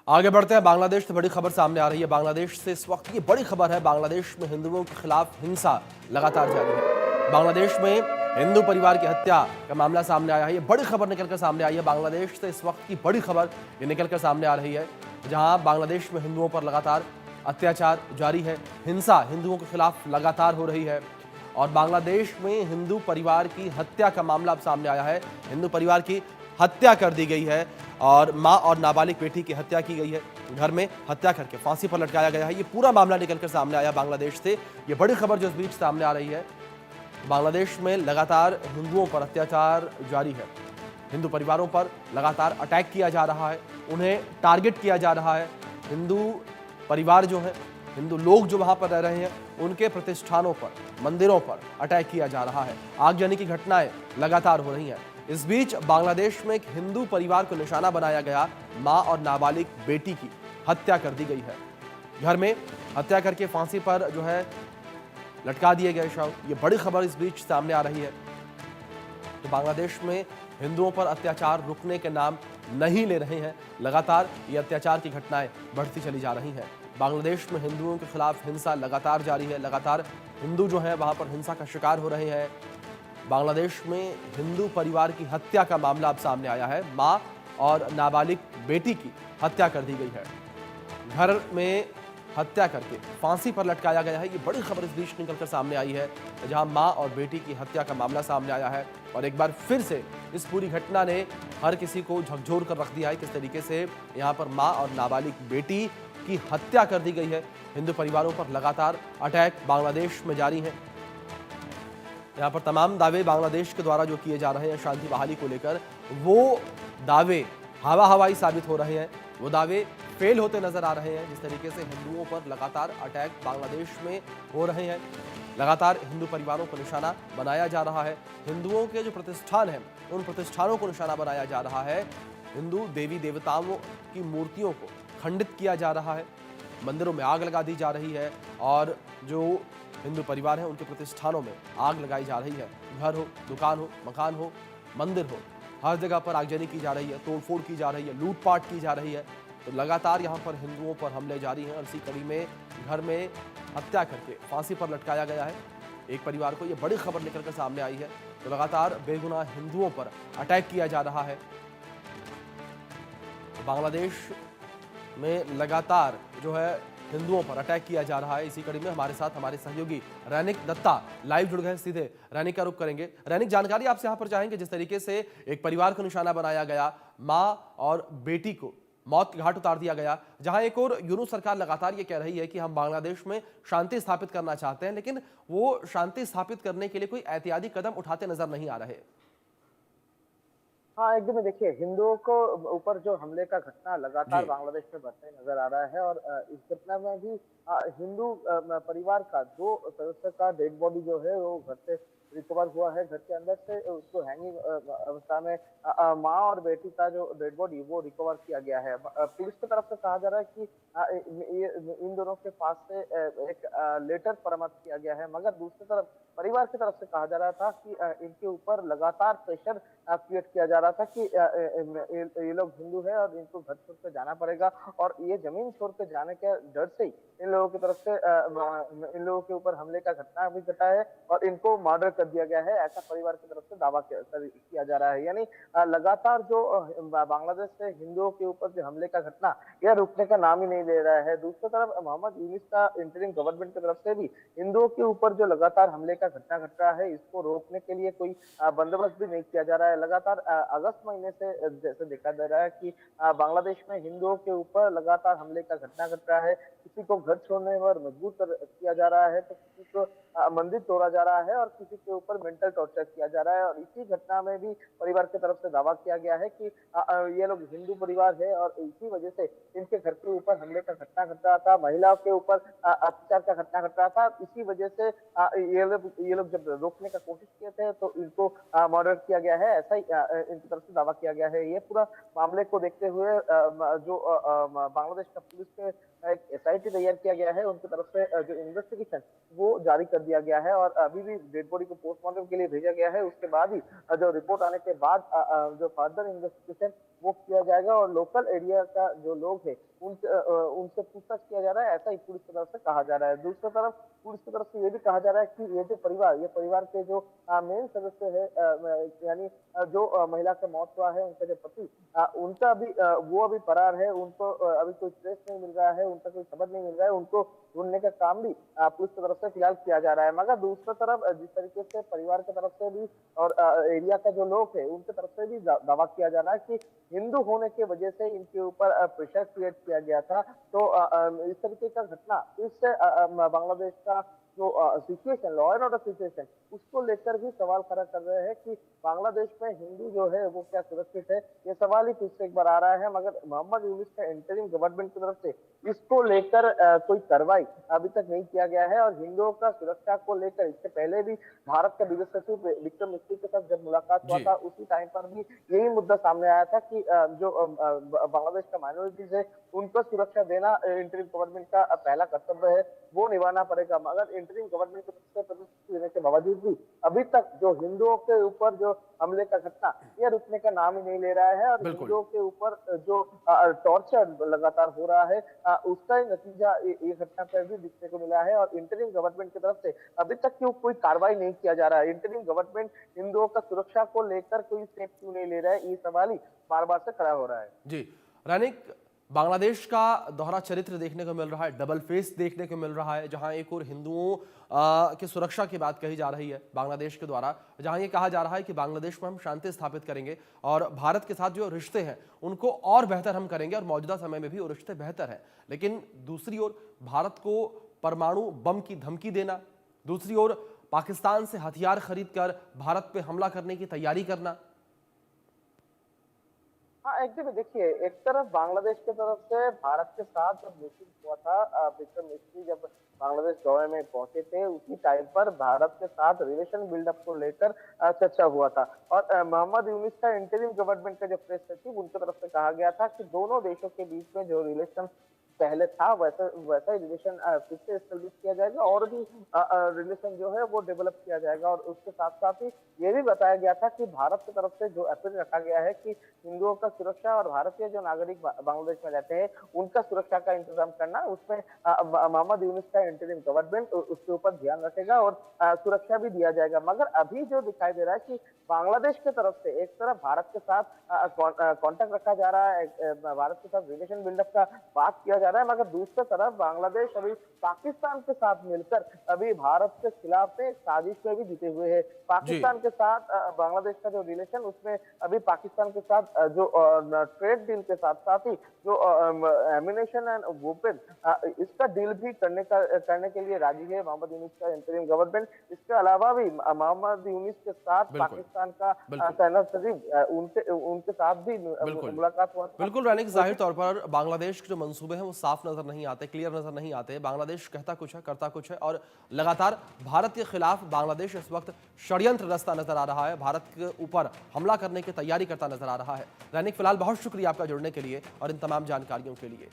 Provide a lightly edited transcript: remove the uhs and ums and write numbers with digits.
आगे बढ़ते हैं। बांग्लादेश से बड़ी खबर सामने आ रही है। बांग्लादेश से इस वक्त की बड़ी खबर है। बांग्लादेश में हिंदुओं के खिलाफ हिंसा लगातार जारी है। बांग्लादेश में हिंदू परिवार की हत्या का मामला सामने आया है। ये बड़ी खबर निकलकर सामने आई है। बांग्लादेश से इस वक्त की बड़ी खबर ये निकलकर सामने आ रही है, जहां बांग्लादेश में हिंदुओं पर लगातार अत्याचार जारी है। हिंसा हिंदुओं के खिलाफ लगातार हो रही है और बांग्लादेश में हिंदू परिवार की हत्या का मामला अब सामने आया है। हिंदू परिवार की हत्या कर दी गई है और मां और नाबालिग बेटी की हत्या की गई है। घर में हत्या करके फांसी पर लटकाया गया है। ये पूरा मामला निकलकर सामने आया बांग्लादेश से। ये बड़ी खबर जो इस बीच सामने आ रही है। बांग्लादेश में लगातार हिंदुओं पर अत्याचार जारी है। हिंदू परिवारों पर लगातार अटैक किया जा रहा है, उन्हें टारगेट किया जा रहा है। हिंदू परिवार जो है, हिंदू लोग जो वहां पर रह रहे हैं, उनके प्रतिष्ठानों पर, मंदिरों पर अटैक किया जा रहा है। आगजनी की घटनाएं लगातार हो रही हैं। इस बीच बांग्लादेश में एक हिंदू परिवार को निशाना बनाया गया। मां और नाबालिग बेटी की हत्या कर दी गई है। घर में हत्या करके फांसी पर जो है लटका दिए गए शव। ये बड़ी खबर इस बीच सामने आ रही है। तो बांग्लादेश में हिंदुओं पर अत्याचार रुकने के नाम नहीं ले रहे हैं। लगातार ये अत्याचार की घटनाएं बढ़ती चली जा रही हैं। बांग्लादेश में हिंदुओं के खिलाफ हिंसा लगातार जारी है। लगातार हिंदू जो है वहां पर हिंसा का शिकार हो रहे हैं। बांग्लादेश में हिंदू परिवार की हत्या का मामला अब सामने आया है। मां और नाबालिग बेटी की हत्या कर दी गई है। घर में हत्या करके फांसी पर लटकाया गया है। ये बड़ी खबर इस बीच निकलकर सामने आई है, जहां मां और बेटी की हत्या का मामला सामने आया है। और एक बार फिर से इस पूरी घटना ने हर किसी को झकझोर कर रख दिया है। किस तरीके से यहां पर मां और नाबालिग बेटी की हत्या कर दी गई है। हिंदू परिवारों पर लगातार अटैक बांग्लादेश में जारी है। यहाँ पर तमाम दावे बांग्लादेश के द्वारा जो किए जा रहे हैं शांति बहाली को लेकर, वो दावे हवा हवाई साबित हो रहे हैं। वो दावे फेल होते नजर आ रहे हैं। जिस तरीके से हिंदुओं पर लगातार अटैक बांग्लादेश में हो रहे हैं, लगातार हिंदू परिवारों को निशाना बनाया जा रहा है। हिंदुओं के जो प्रतिष्ठान हैं, उन प्रतिष्ठानों को निशाना बनाया जा रहा है। हिंदू देवी देवताओं की मूर्तियों को खंडित किया जा रहा है। मंदिरों में आग लगा दी जा रही है और जो हिंदू परिवार है उनके प्रतिष्ठानों में आग लगाई जा रही है। घर हो, दुकान हो, मकान हो, मंदिर हो, हर जगह पर आगजनी की जा रही है, तोड़फोड़ की जा रही है, लूटपाट की जा रही है। तो लगातार यहाँ पर हिंदुओं पर हमले जारी हैं और इसी कड़ी में घर में हत्या करके फांसी पर लटकाया गया है एक परिवार को। ये बड़ी खबर निकलकर सामने आई है। तो लगातार बेगुनाह हिंदुओं पर अटैक किया जा रहा है। तो बांग्लादेश में लगातार जो है हिंदुओं पर अटैक किया जा रहा है। इसी कड़ी में हमारे साथ हमारे सहयोगी रैनिक दत्ता लाइव जुड़ गए। सीधे रैनिक का रुख करेंगे। रैनिक, जानकारी आपसे यहां पर चाहेंगे। जिस तरीके से एक परिवार को निशाना बनाया गया, मां और बेटी को मौत के घाट उतार दिया गया, जहां एक और यूनूस सरकार लगातार ये कह रही है कि हम बांग्लादेश में शांति स्थापित करना चाहते हैं, लेकिन वो शांति स्थापित करने के लिए कोई एहतियाती कदम उठाते नजर नहीं आ रहे। हाँ, एकदम देखिए, हिंदुओं को ऊपर जो हमले का घटना लगातार जी। बांग्लादेश में बढ़ते नजर आ रहा है और इस घटना में भी हिंदू परिवार का 2 सदस्य का डेड बॉडी जो है वो घर से रिकवर हुआ है। घर के अंदर से उसको हैंगिंग अवस्था में माँ और बेटी का जो डेड बॉडी वो रिकवर किया गया है। पुलिस की तरफ से कहा जा रहा है कि इन दोनों के पास से एक लेटर बरामद किया गया है, मगर दूसरी तरफ परिवार की तरफ से कहा जा रहा था कि इनके ऊपर लगातार प्रेशर क्रिएट किया जा रहा था कि ये लोग हिंदू है और इनको घर छोड़ कर जाना पड़ेगा और ये जमीन छोड़ कर जाने के डर से ही इन लोगों की तरफ से इन लोगों के ऊपर हमले का घटना भी घटा है और इनको मर्डर कर दिया गया है, ऐसा परिवार की तरफ से दावा किया जा रहा है। यानी लगातार जो बांग्लादेश से हिंदुओं के ऊपर जो हमले का घटना यह रुकने का नाम ही नहीं ले रहा है। दूसरी तरफ मोहम्मद यूनिस का इंटरिम गवर्नमेंट की तरफ से भी हिंदुओं के ऊपर जो लगातार हमले का घटना घट रहा है, इसको रोकने के लिए कोई बंदोबस्त भी नहीं किया जा रहा है। लगातार अगस्त महीने से जैसे देखा जा रहा है कि बांग्लादेश में हिंदुओं के ऊपर लगातार हमले का घटना घट रहा है। किसी को घर छोड़ने पर मजबूर किया जा रहा है, तो किसी को मंदिर तोड़ा जा रहा है और किसी के ऊपर मेंटल टॉर्चर किया जा रहा है। और इसी घटना में भी परिवार की तरफ से दावा किया गया है कि ये लोग हिंदू परिवार है और इसी वजह से इनके घर के ऊपर हमले का घटना घट रहा था, महिलाओं के ऊपर अत्याचार का घटना घट रहा था। इसी वजह से ये लोग जब रोकने का कोशिश किए थे तो इनको मर्डर किया गया है, ऐसा ही इनकी तरफ से दावा किया गया है। ये पूरा मामले को देखते हुए जो बांग्लादेश का पुलिस के एक एसआईटी तैयार किया गया है, उनकी तरफ से जो इन्वेस्टिगेशन वो जारी कर दिया गया है और अभी भी डेड बॉडी को पोस्टमार्टम के लिए भेजा गया है। उसके बाद ही जो रिपोर्ट आने के बाद जो फर्दर इन्वेस्टिगेशन वो किया जाएगा और लोकल एरिया का जो लोग हैं उनसे पूछताछ किया जा रहा है, ऐसा ही पुलिस की तरफ से कहा जा रहा है। दूसरी तरफ पुलिस की तरफ से ये भी कहा जा रहा है कि ये परिवार के जो मेन सदस्य है, यानी जो महिला का मौत हुआ है, उनका जो पति, उनका अभी वो अभी फरार है। उनको अभी कोई ट्रेस नहीं मिल रहा है, उनका कोई खबर नहीं मिल रहा है। उनको ढूंढने का काम भी पुलिस की तरफ से फिलहाल किया जा रहा है। मगर दूसरी तरफ जिस तरीके से परिवार की तरफ से भी और एरिया का जो लोग है उनकी तरफ से भी दावा किया जा रहा है कि हिंदू होने की वजह से इनके ऊपर प्रेशर क्रिएट किया गया था। तो इस तरीके का घटना इससे बांग्लादेश का जो situation, law and order situation, उसको लेकर भी सवाल खड़ा कर रहे हैं कि बांग्लादेश में हिंदू जो है वो क्या सुरक्षित है। ये सवाल ही फिर से एक बार आ रहा है। मगर मोहम्मद यूनुस का इंटरिम गवर्नमेंट की तरफ से इसको लेकर कोई कार्रवाई अभी तक नहीं किया गया है। और हिंदुओं का सुरक्षा को लेकर इससे पहले भी भारत के विदेश सचिव विक्रम मिस्री के साथ जब मुलाकात हुआ था, उसी टाइम पर भी यही मुद्दा सामने आया था कि जो बांग्लादेश का माइनॉरिटीज है उनको सुरक्षा देना इंटरिम गवर्नमेंट का पहला कर्तव्य है, वो निभाना पड़ेगा। मगर इंटरिम गवर्नमेंट की तरफ से प्रतिक्रिया देने के बावजूद भी अभी तक जो हिंदुओं के ऊपर जो हमले का घटना यह रुकने का नाम ही नहीं ले रहा है। और हिंदुओं के ऊपर जो टॉर्चर लगातार हो रहा है, उसका ही नतीजा ये घटना पर भी दिखने को मिला है। और इंटरिम गवर्नमेंट की तरफ से अभी तक क्यों कोई कार्रवाई नहीं किया जा रहा है, इंटरिम गवर्नमेंट हिंदुओं का सुरक्षा को लेकर कोई स्टेप क्यों नहीं ले रहा है, ये सवाल ही बार बार से खड़ा हो रहा है। जी रैनिक, बांग्लादेश का दोहरा चरित्र देखने को मिल रहा है, डबल फेस देखने को मिल रहा है, जहां एक और हिंदुओं की सुरक्षा की बात कही जा रही है बांग्लादेश के द्वारा, जहां ये कहा जा रहा है कि बांग्लादेश में हम शांति स्थापित करेंगे और भारत के साथ जो रिश्ते हैं उनको और बेहतर हम करेंगे और मौजूदा समय में भी वो रिश्ते बेहतर हैं। लेकिन दूसरी ओर भारत को परमाणु बम की धमकी देना, दूसरी ओर पाकिस्तान से हथियार खरीद कर भारत पे हमला करने की तैयारी करना। हाँ, एकदम देखिए, एक तरफ बांग्लादेश की तरफ से भारत के साथ जब मीटिंग हुआ था, विक्रम मिस्री जब बांग्लादेश दौरे में पहुंचे थे, उसी टाइम पर भारत के साथ रिलेशन बिल्डअप को लेकर चर्चा हुआ था। और मोहम्मद यूनुस का इंटरिम गवर्नमेंट का जो प्रेस सचिव, उनकी तरफ से कहा गया था कि दोनों देशों के बीच में जो रिलेशन पहले था वैसा ही रिलेशन फिर से एस्टेब्लिश किया जाएगा और भी रिलेशन जो है वो डेवलप किया जाएगा। और उसके साथ साथ ही ये भी बताया गया था कि भारत की तरफ से जो अपील रखा गया है कि हिंदुओं का सुरक्षा और भारतीय जो नागरिक बांग्लादेश में रहते हैं उनका सुरक्षा का इंतजाम करना, उसमें मोहम्मद यूनुस का इंटरिम गवर्नमेंट उसके ऊपर ध्यान रखेगा और सुरक्षा भी दिया जाएगा। मगर अभी जो दिखाई दे रहा है कि बांग्लादेश की तरफ से एक तरफ भारत के साथ कॉन्टेक्ट रखा जा रहा है, भारत के साथ रिलेशन बिल्डअप का बात किया जा रहा है, मगर दूसरी तरफ बांग्लादेश अभी पाकिस्तान के साथ मिलकर अभी भारत के खिलाफ में साजिश में भी जुटे हुए हैं। पाकिस्तान के साथ बांग्लादेश का जो रिलेशन, उसमें अभी पाकिस्तान के साथ जो ट्रेड डील के साथ साथ ही जो एम्यूनेशन एंड वेपन, इसका डील भी करने के लिए राजी है मोहम्मद यूनुस का इंटरिम गवर्नमेंट। इसके अलावा भी मोहम्मद यूनुस के साथ पाकिस्तान का सेना सचिव, उनके साथ भी मुलाकात हुआ। बिल्कुल रैनिक, जाहिर तौर पर बांग्लादेश के जो मंसूबे हैं वो साफ नजर नहीं आते, क्लियर नजर नहीं आते। बांग्लादेश कहता कुछ है, करता कुछ है और लगातार भारत के खिलाफ बांग्लादेश इस वक्त षड्यंत्र रचता नजर आ रहा है, भारत के ऊपर हमला करने की तैयारी करता नजर आ रहा है। रैनिक, फिलहाल बहुत शुक्रिया आपका जुड़ने के लिए और इन तमाम जानकारियों के लिए।